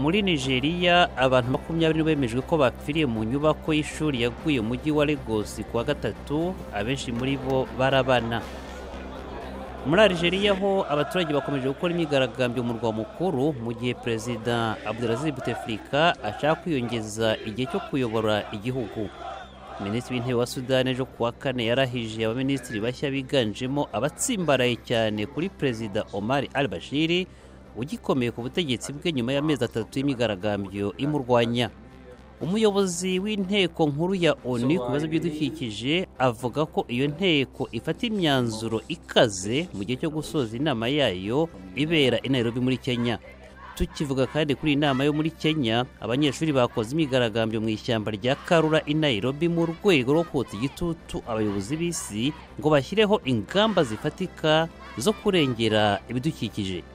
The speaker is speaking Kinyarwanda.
muri Nijeriya abantu 20 bemejwe ko bapfiriye mu nyubako y'ishuri yaguye mu mujyi wa Lagos kuwa gatatu, abenshi muri bo barabana. Muri Nijeriya ho abaturage bakomeje gukora imyigaragambyo mu murwa mukuru mu gihe Perezida Bapfiriye ashaka kwiyongeza igihe cyo kuyobora igihugu. Minisitiri w'intebe wa Sudani ejo kuwa kane yarahije abaminisitiri bashya biganjemo abatsimbaraye cyane kuri Perezida Omar al-Bashir ugikomeye ku butegetsi bwe nyuma y'amezi 3 y'imigaragambyo imurwanya. Umuyobozi w'inteko nkuru ya ONU ku bibazo by'ibidukikije avuga ko iyo nteko ifata imyanzuro ikaze mu gihe cyo gusoza inama yayo ibera i Nairobi muri Kenya. Tukivuga kandi kuri inama yo muri Kenya, abanyeshuri bakoze imigaragambyo mu ishyamba rya Karura i Nairobi mu rwego rwo kotsa igitutu abayobozi b'isi ngo bashyireho ingamba zifatika zo kurengera ibidukikije.